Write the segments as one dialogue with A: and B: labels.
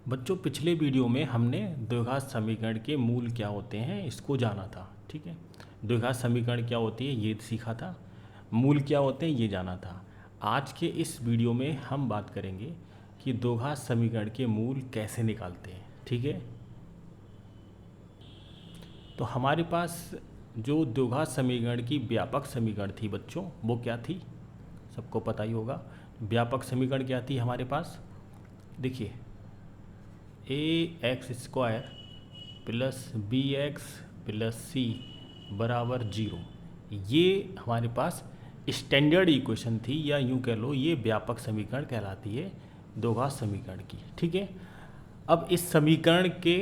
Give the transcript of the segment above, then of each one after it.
A: बच्चों पिछले वीडियो में हमने द्विघात समीकरण के मूल क्या होते हैं इसको जाना था। ठीक है, द्विघात समीकरण क्या होती है ये सीखा था, मूल क्या होते हैं ये जाना था। आज के इस वीडियो में हम बात करेंगे कि द्विघात समीकरण के मूल कैसे निकालते हैं। ठीक है, तो हमारे पास जो द्विघात समीकरण की व्यापक समीकरण थी बच्चों, वो क्या थी, सबको पता ही होगा। व्यापक समीकरण क्या थी हमारे पास, देखिए ax² plus bx plus c बराबर 0, ये हमारे पास स्टैंडर्ड इक्वेशन थी, या यूँ कह लो ये व्यापक समीकरण कहलाती है द्विघात समीकरण की। ठीक है, अब इस समीकरण के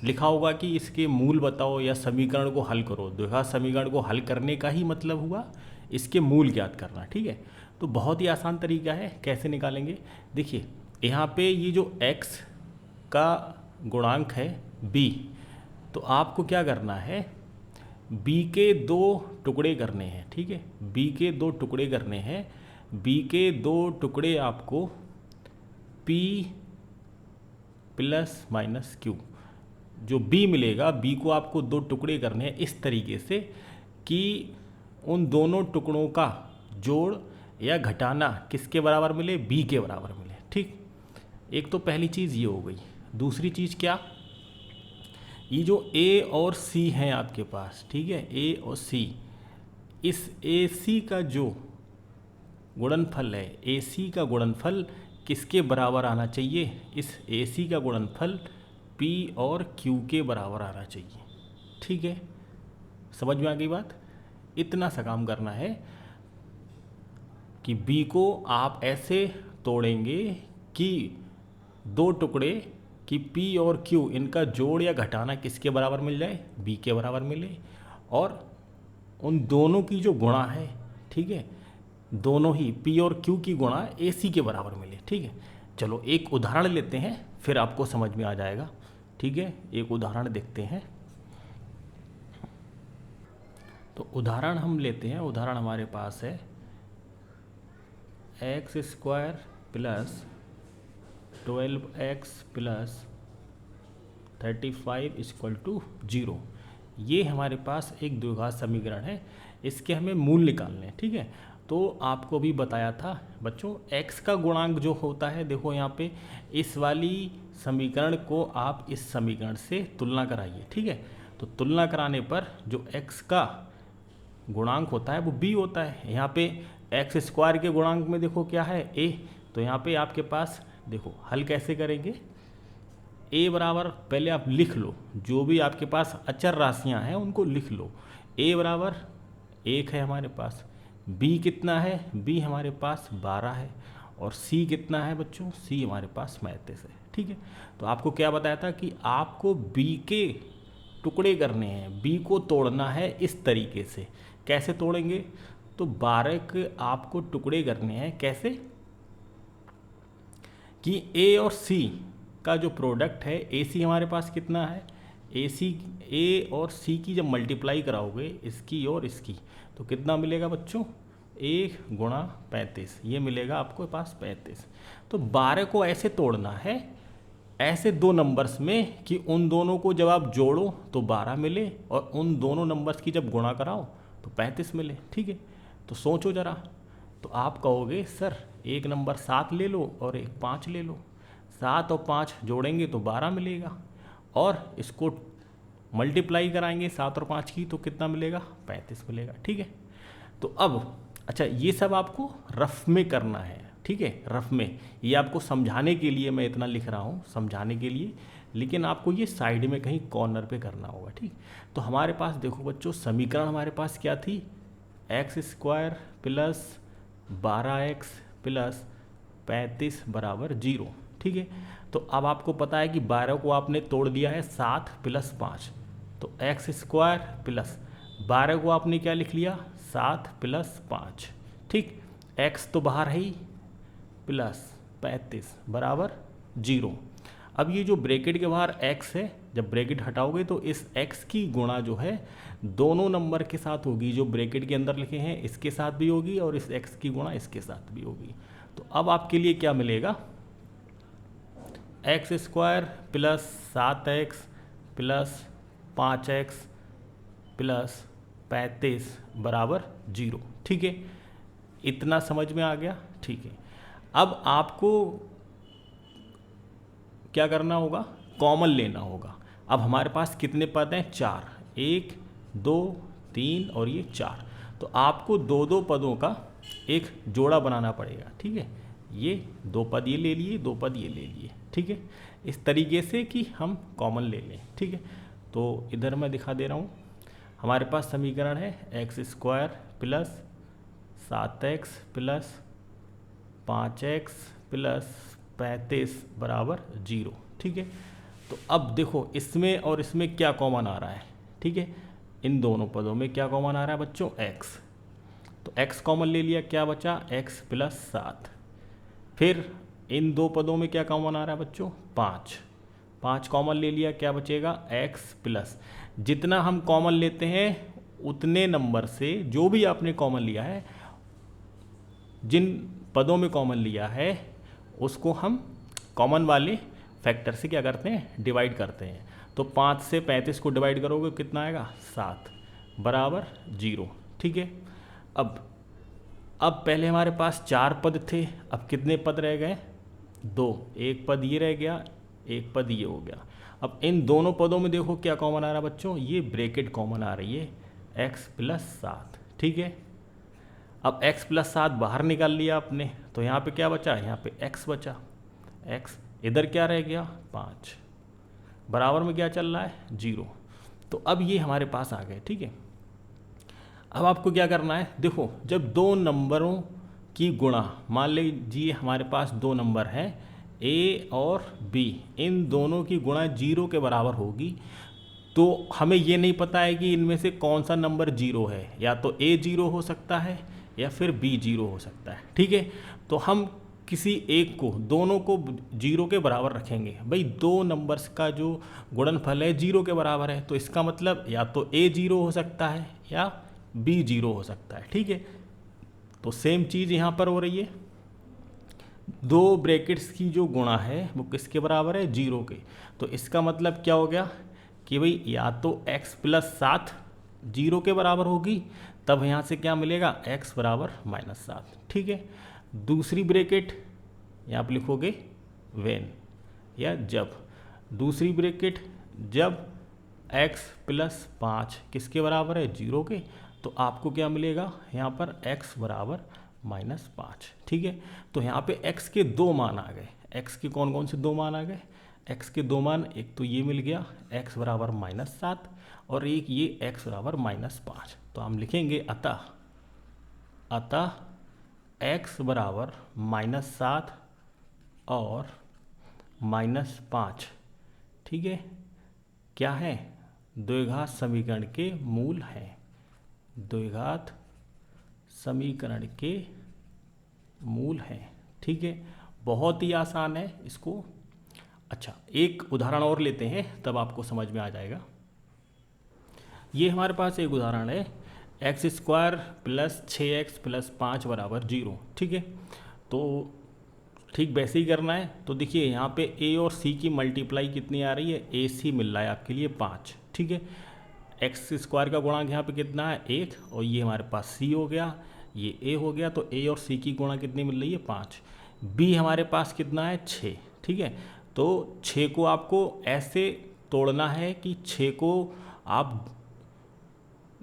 A: लिखा होगा कि इसके मूल बताओ या समीकरण को हल करो। द्विघात समीकरण को हल करने का ही मतलब हुआ इसके मूल ज्ञात करना। ठीक है, तो बहुत ही आसान तरीका है, कैसे निकालेंगे। देखिए यहाँ पे ये जो x का गुणांक है b, तो आपको क्या करना है, b के दो टुकड़े करने हैं। ठीक है, b के दो टुकड़े करने हैं। b के दो टुकड़े आपको p प्लस माइनस q, जो b मिलेगा, b को आपको दो टुकड़े करने हैं इस तरीके से कि उन दोनों टुकड़ों का जोड़ या घटाना किसके बराबर मिले, b के बराबर मिले। ठीक, एक तो पहली चीज़ ये हो गई। दूसरी चीज़ क्या, ये जो a और c हैं आपके पास, ठीक है, a और c, इस ac का जो गुणनफल है, ac का गुणनफल किसके बराबर आना चाहिए, इस ac का गुणनफल p और q के बराबर आना चाहिए। ठीक है, समझ में आ गई बात। इतना सा काम करना है कि b को आप ऐसे तोड़ेंगे कि दो टुकड़े कि p और q इनका जोड़ या घटाना किसके बराबर मिल जाए, b के बराबर मिले, और उन दोनों की जो गुणा है, ठीक है, दोनों ही p और q की गुणा ac के बराबर मिले। ठीक है, चलो एक उदाहरण लेते हैं फिर आपको समझ में आ जाएगा। ठीक है, एक उदाहरण देखते हैं। तो उदाहरण हम लेते हैं, उदाहरण हमारे पास है x² plus 12x plus 35 equal to 0। ये हमारे पास एक द्विघात समीकरण है, इसके हमें मूल निकालने हैं। ठीक है, तो आपको भी बताया था बच्चों, x का गुणांक जो होता है, देखो यहाँ पे इस वाली समीकरण को आप इस समीकरण से तुलना कराइए। ठीक है, तो तुलना कराने पर जो x का गुणांक होता है वो b होता है। यहाँ पे x² के गुणांक में देखो क्या है, a, तो यहाँ पे आपके पास देखो हल कैसे करेंगे। a बराबर, पहले आप लिख लो, जो भी आपके पास अचर राशियाँ हैं उनको लिख लो। a बराबर 1 है हमारे पास, b कितना है, b हमारे पास 12 है, और c कितना है बच्चों, c हमारे पास 35 है। ठीक है, तो आपको क्या बताया था कि आपको b के टुकड़े करने हैं, b को तोड़ना है इस तरीके से। कैसे तोड़ेंगे, तो 12 के आपको टुकड़े करने हैं, कैसे कि a और c का जो प्रोडक्ट है, AC हमारे पास कितना है, A और C की जब मल्टीप्लाई कराओगे इसकी और इसकी, तो कितना मिलेगा बच्चों, 1 गुणा 35, ये मिलेगा आपको पास 35। तो 12 को ऐसे तोड़ना है, ऐसे दो नंबर्स में कि उन दोनों को जब आप जोड़ो तो 12 मिले, और उन दोनों नंबर्स की जब गुणा कराओ तो 35 मिले। ठीक है, तो सोचो ज़रा, तो आप कहोगे सर एक नंबर 7 ले लो और एक 5 ले लो, 7 और 5 जोड़ेंगे तो 12 मिलेगा, और इसको मल्टीप्लाई कराएंगे 7 और 5 की, तो कितना मिलेगा, 35 मिलेगा। ठीक है, तो अब अच्छा ये सब आपको रफ में करना है। ठीक है, रफ में, ये आपको समझाने के लिए मैं इतना लिख रहा हूँ, समझाने के लिए, लेकिन आपको ये साइड में कहीं कॉर्नर पे करना होगा। ठीक, तो हमारे पास देखो बच्चों समीकरण हमारे पास क्या थी, x² प्लस 12x प्लस 35 बराबर 0। ठीक है, तो अब आपको पता है कि 12 को आपने तोड़ दिया है 7 प्लस 5, तो x² प्लस 12 को आपने क्या लिख लिया, 7 प्लस 5। ठीक, x तो बाहर है ही, प्लस 35 बराबर 0। अब ये जो ब्रैकेट के बाहर x है, जब ब्रैकेट हटाओगे तो इस x की गुणा जो है दोनों नंबर के साथ होगी, जो ब्रैकेट के अंदर लिखे हैं इसके साथ भी होगी, और इस x की गुणा इसके साथ भी होगी। तो अब आपके लिए क्या मिलेगा, x square plus 7x plus 5x plus 35 बराबर 0। ठीक है, इतना समझ में आ गया। ठीक है, अब आपको क्या करना होगा, कॉमन लेना होगा। अब हमारे पास कितने पद हैं, 4, 1 2 3 और ये 4। तो आपको दो दो पदों का एक जोड़ा बनाना पड़ेगा। ठीक है, ये 2 पद ये ले लिए, 2 पद ये ले लिए। ठीक है, इस तरीके से कि हम कॉमन ले लें। ठीक है, तो इधर मैं दिखा दे रहा हूँ। हमारे पास समीकरण है x square plus 7x plus 5x plus 35 बराबर 0। ठीक है, तो अब देखो इसमें और इसमें क्या कॉमन आ रहा है। ठीक है, इन दोनों पदों में क्या कॉमन आ रहा है बच्चों, x। तो x कॉमन ले लिया, क्या बचा, x प्लस 7। फिर इन दो पदों में क्या कॉमन आ रहा है बच्चों, 5 कॉमन ले लिया, क्या बचेगा, x प्लस। जितना हम कॉमन लेते हैं उतने नंबर से, जो भी आपने कॉमन लिया है, जिन पदों में कॉमन लिया है उसको हम कॉमन वाले फैक्टर से क्या करते हैं, डिवाइड करते हैं। तो 5 से 35 को डिवाइड करोगे कितना आएगा, 7 बराबर 0। ठीक है, अब पहले हमारे पास 4 पद थे, अब कितने पद रह गए, 2। एक पद ये रह गया, एक पद ये हो गया। अब इन दोनों पदों में देखो क्या कॉमन आ रहा है बच्चों, ये ब्रैकेट कॉमन आ रही है, x प्लस 7। ठीक है, अब x प्लस 7 बाहर निकाल लिया आपने, तो यहाँ पे क्या बचा, यहाँ पे x बचा। x इधर क्या रह गया, 5 बराबर में क्या चल रहा है, 0। तो अब ये हमारे पास आ गए। ठीक है, अब आपको क्या करना है, देखो जब दो नंबरों की गुणा, मान लीजिए हमारे पास 2 नंबर हैं a और b, इन दोनों की गुणा 0 के बराबर होगी, तो हमें ये नहीं पता है कि इनमें से कौन सा नंबर 0 है, या तो a 0 हो सकता है या फिर b 0 हो सकता है। ठीक है, तो हम किसी एक को, दोनों को 0 के बराबर रखेंगे। भाई दो नंबर्स का जो गुणनफल है 0 के बराबर है, तो इसका मतलब या तो a 0 हो सकता है या b 0 हो सकता है। ठीक है, तो सेम चीज़ यहाँ पर हो रही है, दो ब्रैकेट्स की जो गुणा है वो किसके बराबर है, 0 के। तो इसका मतलब क्या हो गया कि भाई या तो x प्लस 7 0 के बराबर होगी, तब यहाँ से क्या मिलेगा, x बराबर -7। ठीक है, दूसरी ब्रैकेट यहाँ पर लिखोगे व्हेन, या जब। दूसरी ब्रैकेट जब x प्लस 5 किसके बराबर है, 0 के, तो आपको क्या मिलेगा, यहाँ पर x बराबर -5। ठीक है, तो यहाँ पे x के 2 मान आ गए। x के कौन कौन से 2 मान आ गए, x के 2 मान, एक तो ये मिल गया x बराबर -7 और एक ये x बराबर -5। तो हम लिखेंगे अतः x बराबर -7 और -5, ठीक है, क्या है, द्विघात समीकरण के मूल हैं। द्विघात समीकरण के मूल हैं। ठीक है, बहुत ही आसान है इसको। अच्छा, एक उदाहरण और लेते हैं, तब आपको समझ में आ जाएगा। ये हमारे पास एक उदाहरण है, x square plus 6x plus 5 बराबर 0। ठीक है, तो ठीक वैसे ही करना है। तो देखिए यहाँ पे a और c की मल्टीप्लाई कितनी आ रही है, ac मिल रहा है आपके लिए 5। ठीक है, एक्स स्क्वायर का गुणांक यहाँ पे कितना है, 1, और ये हमारे पास c हो गया, ये a हो गया, तो a और c की गुणा कितनी मिल रही है, 5। b हमारे पास कितना है, 6। ठीक है, तो 6 को आपको ऐसे तोड़ना है कि 6 को आप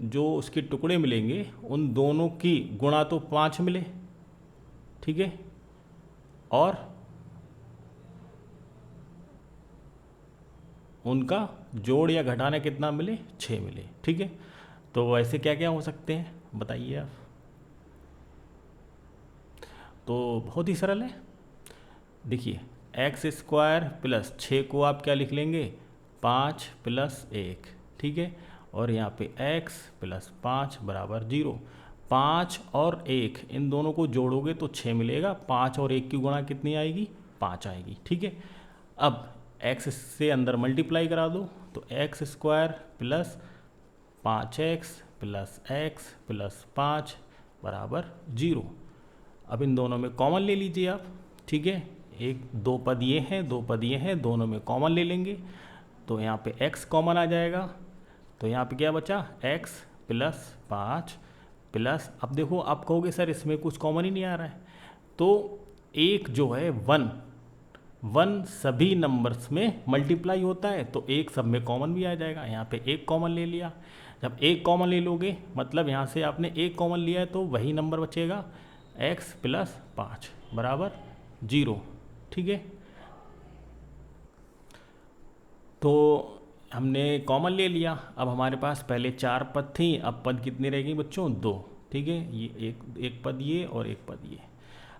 A: जो उसके टुकड़े मिलेंगे उन दोनों की गुणा तो 5 मिले, ठीक है, और उनका जोड़ या घटाना कितना मिले, 6 मिले। ठीक है, तो वैसे क्या क्या हो सकते हैं बताइए आप। तो बहुत ही सरल है, देखिए एक्स स्क्वायर प्लस 6 को आप क्या लिख लेंगे, 5 प्लस 1। ठीक है, और यहाँ पे x प्लस 5 बराबर 0। 5 और 1 इन दोनों को जोड़ोगे तो 6 मिलेगा, 5 और 1 की गुणा कितनी आएगी, 5 आएगी। ठीक है, अब x से अंदर मल्टीप्लाई करा दो, तो x square plus 5x plus x plus 5 बराबर 0। अब इन दोनों में कॉमन ले लीजिए आप। ठीक है, एक दो पद ये हैं, दो पद ये हैं, दोनों में कॉमन ले लेंगे तो यहाँ पे x कॉमन आ जाएगा। तो यहाँ पे क्या बचा, x प्लस 5 प्लस, अब देखो आप कहोगे सर इसमें कुछ कॉमन ही नहीं आ रहा है, तो एक जो है 1 सभी नंबर्स में मल्टीप्लाई होता है, तो एक सब में कॉमन भी आ जाएगा। यहाँ पे एक कॉमन ले लिया, जब एक कॉमन ले लोगे मतलब यहाँ से आपने एक कॉमन लिया है तो वही नंबर बचेगा x प्लस 5 बराबर 0। ठीक है, तो हमने कॉमन ले लिया। अब हमारे पास पहले 4 पद थी, अब पद कितनी रह गई बच्चों, 2। ठीक है, ये एक पद ये और एक पद ये।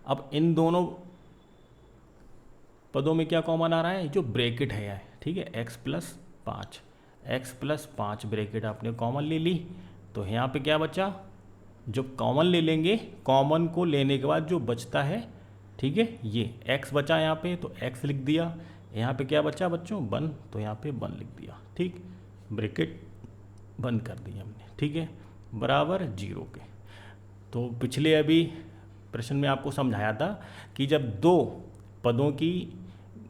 A: अब इन दोनों पदों में क्या कॉमन आ रहा है, जो ब्रैकेट है। ठीक है, x प्लस 5 ब्रैकेट आपने कॉमन ले ली, तो यहाँ पे क्या बचा, जो कॉमन ले लेंगे, कॉमन को लेने के बाद जो बचता है, ठीक है, ये x बचा यहाँ पे तो x लिख दिया। यहाँ पे क्या बचा बच्चों, 1, तो यहाँ पे 1 लिख दिया। ठीक, ब्रैकेट बंद कर दी हमने। ठीक है, बराबर 0 के। तो पिछले अभी प्रश्न में आपको समझाया था कि जब दो पदों की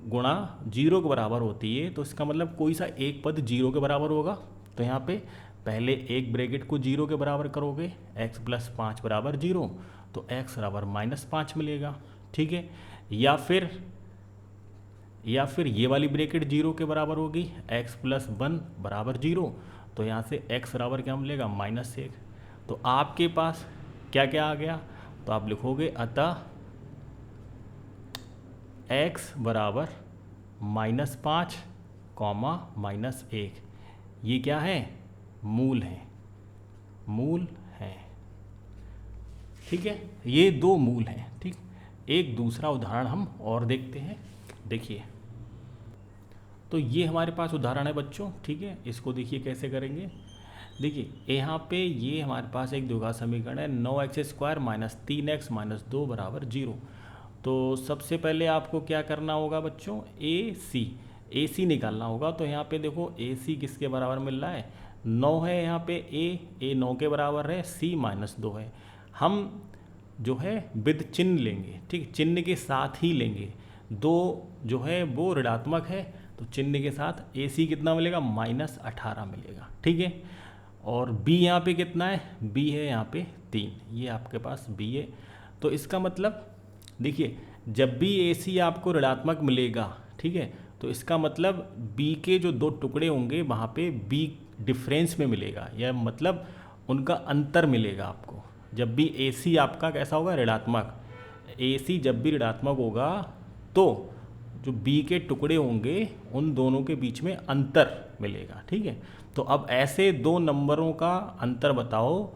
A: गुणा 0 के बराबर होती है तो इसका मतलब कोई सा एक पद 0 के बराबर होगा। तो यहाँ पे पहले एक ब्रैकेट को 0 के बराबर करोगे, x प्लस 5 बराबर 0, तो x बराबर -5 मिलेगा। ठीक है, या फिर ये वाली ब्रैकेट 0 के बराबर होगी, x प्लस 1 बराबर 0, तो यहाँ से x बराबर क्या मिलेगा, -1। तो आपके पास क्या क्या आ गया, तो आप लिखोगे अतः x बराबर -5, -1। ये क्या है, मूल है। ठीक है, ये दो मूल हैं। ठीक, एक दूसरा उदाहरण हम और देखते हैं। देखिए, तो ये हमारे पास उदाहरण है बच्चों। ठीक है, इसको देखिए कैसे करेंगे। देखिए यहाँ पे ये हमारे पास एक द्विघात समीकरण है, 9x² - 3x - 2 बराबर 0। तो सबसे पहले आपको क्या करना होगा बच्चों, ए सी निकालना होगा। तो यहाँ पे देखो ए सी किसके बराबर मिल रहा है, 9 है। यहाँ पे ए 9 के बराबर है, सी -2 है। हम जो है विद चिन्ह लेंगे। ठीक, चिन्ह के साथ ही लेंगे। 2 जो है वो ऋणात्मक है, तो चिन्ह के साथ ए सी कितना मिलेगा, -18 मिलेगा। ठीक है, और b यहाँ पे कितना है, b है यहाँ पे 3, ये आपके पास b है। तो इसका मतलब देखिए, जब भी ए सी आपको ऋणात्मक मिलेगा, ठीक है, तो इसका मतलब b के जो दो टुकड़े होंगे वहाँ पे b डिफरेंस में मिलेगा, या मतलब उनका अंतर मिलेगा आपको। जब भी ए सी आपका कैसा होगा, ऋणात्मक, ए सी जब भी ऋणात्मक होगा तो जो b के टुकड़े होंगे उन दोनों के बीच में अंतर मिलेगा। ठीक है, तो अब ऐसे दो नंबरों का अंतर बताओ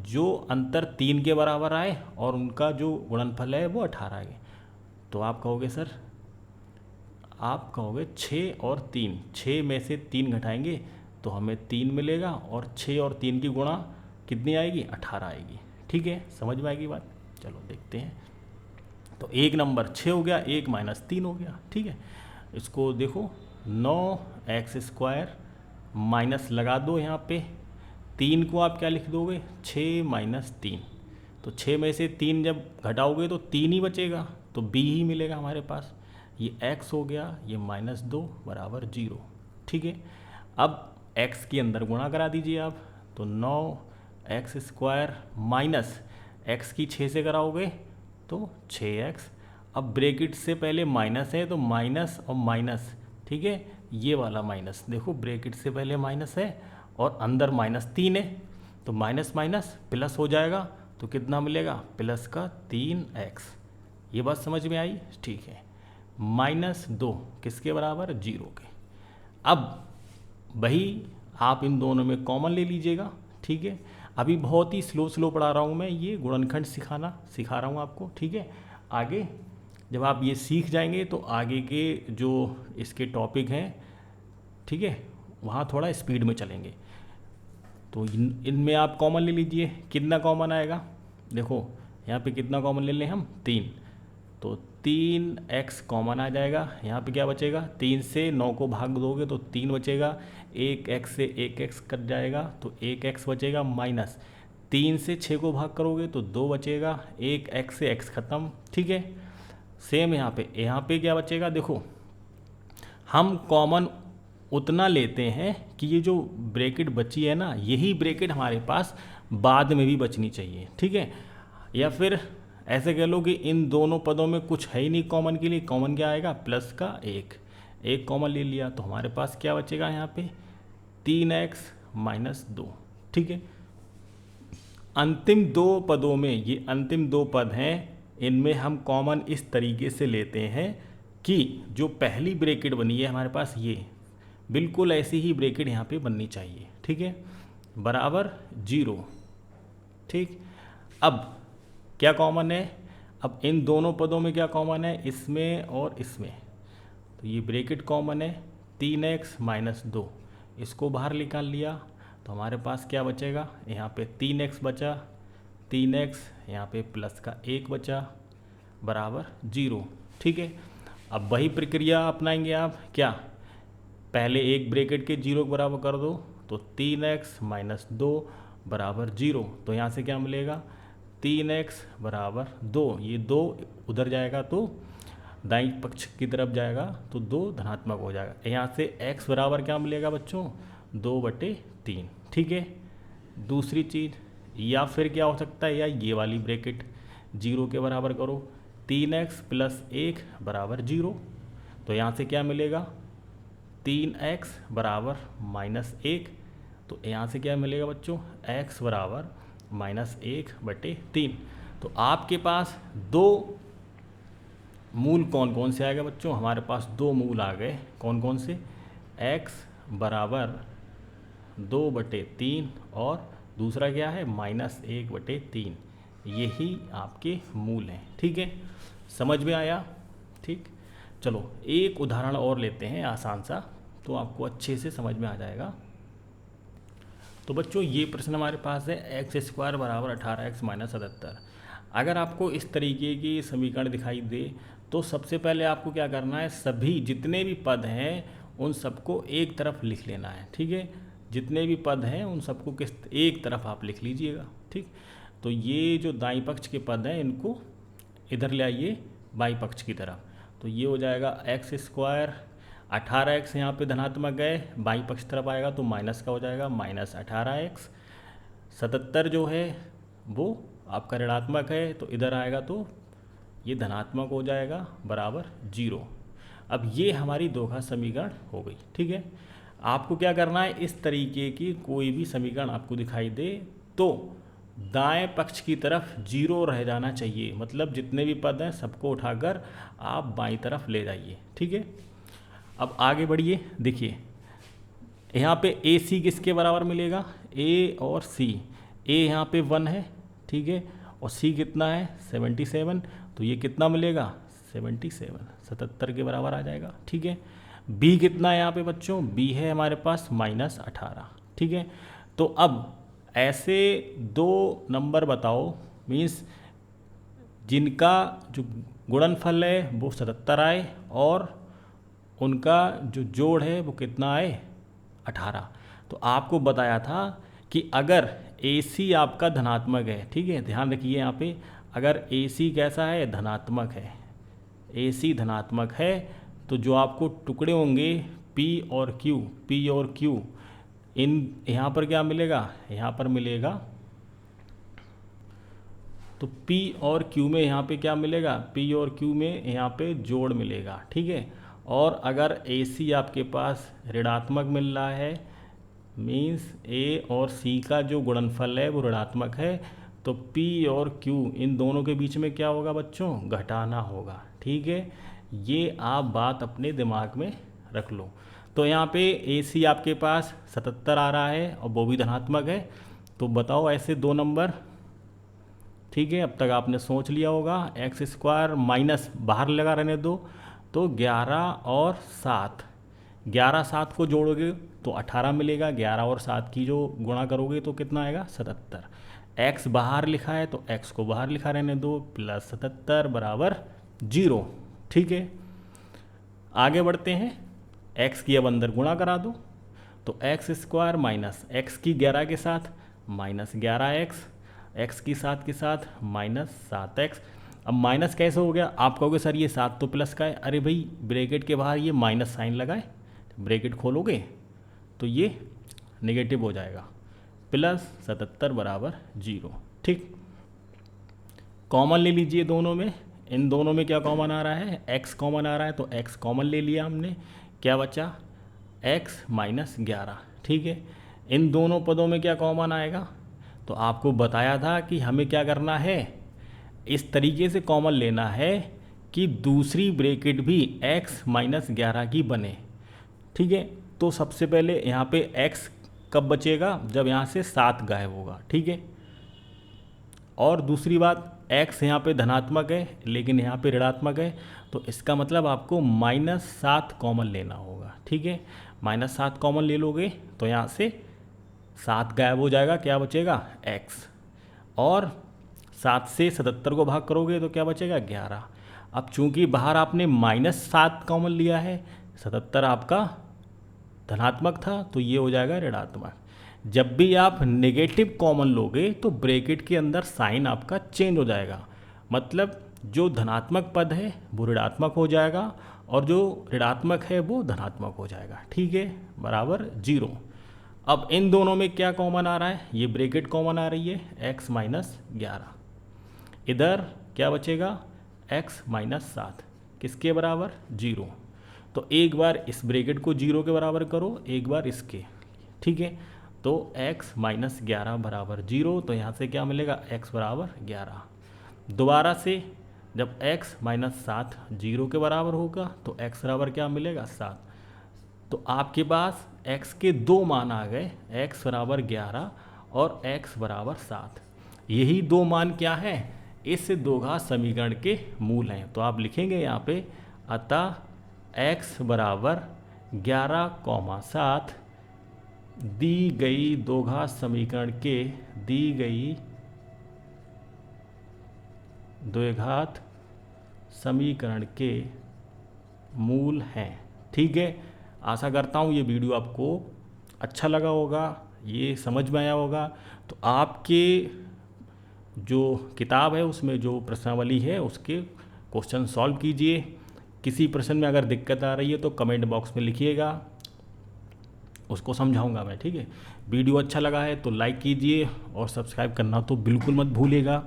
A: जो अंतर 3 के बराबर आए और उनका जो गुणनफल है वो 18 है। तो आप कहोगे सर, आप कहोगे 6 और 3, 6 में से 3 घटाएंगे तो हमें 3 मिलेगा, और 6 और 3 की गुणा कितनी आएगी, 18 आएगी। ठीक है, समझ में आएगी बात। चलो देखते हैं। तो एक नंबर 6 हो गया, एक -3 हो गया। ठीक है, इसको देखो, 9x² माइनस लगा दो यहाँ पे, 3 को आप क्या लिख दोगे, 6 - 3। तो 6 में से 3 जब घटाओगे तो 3 ही बचेगा, तो b ही मिलेगा हमारे पास। ये x हो गया, ये -2 बराबर 0। ठीक है, अब x के अंदर गुणा करा दीजिए आप। तो 9x² माइनस x की 6 से कराओगे तो 6x। अब ब्रैकेट से पहले माइनस है तो माइनस और माइनस, ठीक है, ये वाला माइनस, देखो ब्रैकेट से पहले माइनस है और अंदर -3 है, तो माइनस माइनस प्लस हो जाएगा, तो कितना मिलेगा, प्लस का 3x। ये बात समझ में आई। ठीक है, -2 किसके बराबर, 0 के। अब वही आप इन दोनों में कॉमन ले लीजिएगा। ठीक है, अभी बहुत ही स्लो पढ़ा रहा हूँ मैं, ये गुणनखंड सिखा रहा हूँ आपको। ठीक है, आगे जब आप ये सीख जाएंगे तो आगे के जो इसके टॉपिक हैं, ठीक है, वहाँ थोड़ा स्पीड में चलेंगे। तो इनमें आप कॉमन ले लीजिए। कितना कॉमन आएगा, देखो यहाँ पे कितना कॉमन ले लें हम, 3, तो 3x कॉमन आ जाएगा। यहाँ पे क्या बचेगा, 3 से 9 को भाग दोगे तो 3 बचेगा, 1x से 1x कट जाएगा तो 1x बचेगा, माइनस 3 से 6 को भाग करोगे तो 2 बचेगा, 1x से x खत्म। ठीक है, सेम यहाँ पे क्या बचेगा, देखो हम कॉमन उतना लेते हैं कि ये जो ब्रैकेट बची है ना, यही ब्रैकेट हमारे पास बाद में भी बचनी चाहिए, ठीक है। या फिर ऐसे कह लो कि इन दोनों पदों में कुछ है ही नहीं कॉमन के लिए, कॉमन क्या आएगा, प्लस का एक कॉमन ले लिया, तो हमारे पास क्या बचेगा यहाँ पे 3x माइनस 2, ठीक है। अंतिम दो पदों में, ये अंतिम दो पद हैं, इनमें हम कॉमन इस तरीके से लेते हैं कि जो पहली ब्रैकेट बनी है हमारे पास, ये बिल्कुल ऐसी ही ब्रैकेट यहाँ पे बननी चाहिए, ठीक है, बराबर 0, ठीक। अब क्या कॉमन है, अब इन दोनों पदों में क्या कॉमन है, इसमें और इसमें, तो ये ब्रैकेट कॉमन है 3x माइनस 2, इसको बाहर निकाल लिया तो हमारे पास क्या बचेगा, यहाँ पे 3x बचा, 3x यहाँ पे प्लस का 1 बचा, बराबर 0, ठीक है। अब वही प्रक्रिया अपनाएंगे आप, क्या, पहले एक ब्रैकेट के 0 के बराबर कर दो, तो 3x माइनस 2 बराबर 0, तो यहाँ से क्या मिलेगा, 3x बराबर 2, ये 2 उधर जाएगा तो दाईं पक्ष की तरफ जाएगा तो 2 धनात्मक हो जाएगा। यहाँ से x बराबर क्या मिलेगा बच्चों, 2/3, ठीक है। दूसरी चीज़, या फिर क्या हो सकता है, या ये वाली ब्रैकेट 0 के बराबर करो, 3x प्लस 1 बराबर 0, तो यहाँ से क्या मिलेगा, 3x बराबर माइनस 1, तो यहाँ से क्या मिलेगा बच्चों, x बराबर माइनस 1/3। तो आपके पास दो मूल कौन कौन से आएगा बच्चों, हमारे पास दो मूल आ गए, कौन कौन से, x बराबर 2/3 और दूसरा क्या है, -1/3, यही आपके मूल हैं, ठीक है। समझ में आया, ठीक। चलो एक उदाहरण और लेते हैं आसान सा, तो आपको अच्छे से समझ में आ जाएगा। तो बच्चों ये प्रश्न हमारे पास है, x² बराबर 18x माइनस 77। अगर आपको इस तरीके की समीकरण दिखाई दे तो सबसे पहले आपको क्या करना है, सभी जितने भी पद हैं उन सबको एक तरफ लिख लेना है, ठीक है। जितने भी पद हैं उन सबको किस एक तरफ आप लिख लीजिएगा, ठीक। तो ये जो दाईं पक्ष के पद हैं इनको इधर ले आइए बाईं पक्ष की तरफ, तो ये हो जाएगा x², 18x यहाँ पे धनात्मक है, बाईं पक्ष तरफ आएगा तो माइनस का हो जाएगा, -18x। 77 जो है वो आपका ऋणात्मक है, तो इधर आएगा तो ये धनात्मक हो जाएगा, बराबर 0। अब ये हमारी दोहा समीकरण हो गई, ठीक है। आपको क्या करना है, इस तरीके की कोई भी समीकरण आपको दिखाई दे तो दाएं पक्ष की तरफ 0 रह जाना चाहिए, मतलब जितने भी पद हैं सबको उठाकर आप बाईं तरफ ले जाइए, ठीक है। अब आगे बढ़िए, देखिए यहाँ पे AC किसके बराबर मिलेगा, A और C। A यहाँ पे 1 है, ठीक है, और C कितना है 77, तो ये कितना मिलेगा 77 के बराबर आ जाएगा, ठीक है। B कितना है यहाँ पे बच्चों, B है हमारे पास -18, ठीक है। तो अब ऐसे दो नंबर बताओ, मीन्स जिनका जो गुणनफल है वो 77 आए और उनका जो जोड़ है वो कितना आए 18। तो आपको बताया था कि अगर AC आपका धनात्मक है, ठीक है, ध्यान रखिए यहाँ पे, अगर AC कैसा है, धनात्मक है, AC धनात्मक है, तो जो आपको टुकड़े होंगे P और Q, इन यहाँ पर क्या मिलेगा, यहाँ पर मिलेगा, तो P और Q में यहाँ पे क्या मिलेगा, P और Q में यहाँ पे जोड़ मिलेगा, ठीक है। और अगर AC आपके पास ऋणात्मक मिल रहा है, मीन्स A और C का जो गुणनफल है वो ऋणात्मक है, तो P और Q इन दोनों के बीच में क्या होगा बच्चों, घटाना होगा, ठीक है। ये आप बात अपने दिमाग में रख लो। तो यहाँ पे AC आपके पास 77 आ रहा है और वो भी धनात्मक है, तो बताओ ऐसे दो नंबर, ठीक है। अब तक आपने सोच लिया होगा, x² माइनस बाहर लगा रहने दो, तो 11 और 7, 11 7 को जोड़ोगे तो 18 मिलेगा, 11 और 7 की जो गुणा करोगे तो कितना आएगा 77। x बाहर लिखा है तो x को बाहर लिखा रहने दो, +77 बराबर 0, ठीक है। आगे बढ़ते हैं, x की अब अंदर गुणा करा दो, तो x² माइनस x की 11 के साथ -11x, x की 7 के साथ -7x, अब माइनस कैसे हो गया? आप कहोगे सर ये 7 तो प्लस का है। अरे भाई ब्रैकेट के बाहर ये माइनस साइन लगाए, ब्रैकेट खोलोगे तो ये नेगेटिव हो जाएगा, प्लस 77 बराबर 0। ठीक, कॉमन ले लीजिए दोनों में। इन दोनों में क्या कॉमन आ रहा है? x कॉमन आ रहा है, तो x कॉमन ले लिया हमने, क्या बचा? x minus 11। ठीक है, इन दोनों पदों में क्या कॉमन आएगा? तो आपको बताया था कि हमें क्या करना है, इस तरीके से कॉमन लेना है कि दूसरी ब्रैकेट भी x माइनस 11 की बने। ठीक है, तो सबसे पहले यहाँ पे x कब बचेगा? जब यहाँ से 7 गायब होगा। ठीक है, और दूसरी बात, x यहाँ पे धनात्मक है लेकिन यहाँ पे ऋणात्मक है, तो इसका मतलब आपको -7 कॉमन लेना होगा। ठीक है, -7 कॉमन ले लोगे तो यहाँ से 7 गायब हो जाएगा, क्या बचेगा? x, और 7 से 77 को भाग करोगे तो क्या बचेगा? 11। अब चूंकि बाहर आपने -7 कॉमन लिया है, 77 आपका धनात्मक था तो ये हो जाएगा ऋणात्मक। जब भी आप नेगेटिव कॉमन लोगे तो ब्रैकेट के अंदर साइन आपका चेंज हो जाएगा, मतलब जो धनात्मक पद है वो ऋणात्मक हो जाएगा और जो ऋणात्मक है वो धनात्मक हो जाएगा। ठीक है, बराबर 0। अब इन दोनों में क्या कॉमन आ रहा है? ये ब्रैकेट कॉमन आ रही है, x माइनस 11। इधर क्या बचेगा? x माइनस 7, किसके बराबर? 0। तो एक बार इस ब्रैकेट को 0 के बराबर करो, एक बार इसके। ठीक है, तो x माइनस 11 बराबर 0, तो यहाँ से क्या मिलेगा? x बराबर 11। दोबारा से जब x माइनस 7 0 के बराबर होगा तो x बराबर क्या मिलेगा? 7। तो आपके पास x के दो मान आ गए, x बराबर 11 और x बराबर 7। यही दो मान क्या है? इस द्विघात समीकरण के मूल हैं। तो आप लिखेंगे यहाँ पे, अतः x बराबर 11,7 दी गई द्विघात समीकरण के द्विघात समीकरण के मूल हैं। ठीक है, आशा करता हूँ ये वीडियो आपको अच्छा लगा होगा, ये समझ में आया होगा। तो आपके जो किताब है उसमें जो प्रश्नावली है उसके क्वेश्चन सॉल्व कीजिए। किसी प्रश्न में अगर दिक्कत आ रही है तो कमेंट बॉक्स में लिखिएगा, उसको समझाऊंगा मैं। ठीक है, वीडियो अच्छा लगा है तो लाइक कीजिए और सब्सक्राइब करना तो बिल्कुल मत भूलिएगा।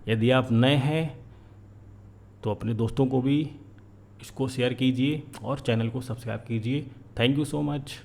A: यदि आप नए हैं तो अपने दोस्तों को भी इसको शेयर कीजिए और चैनल को सब्सक्राइब कीजिए। Thank you so much.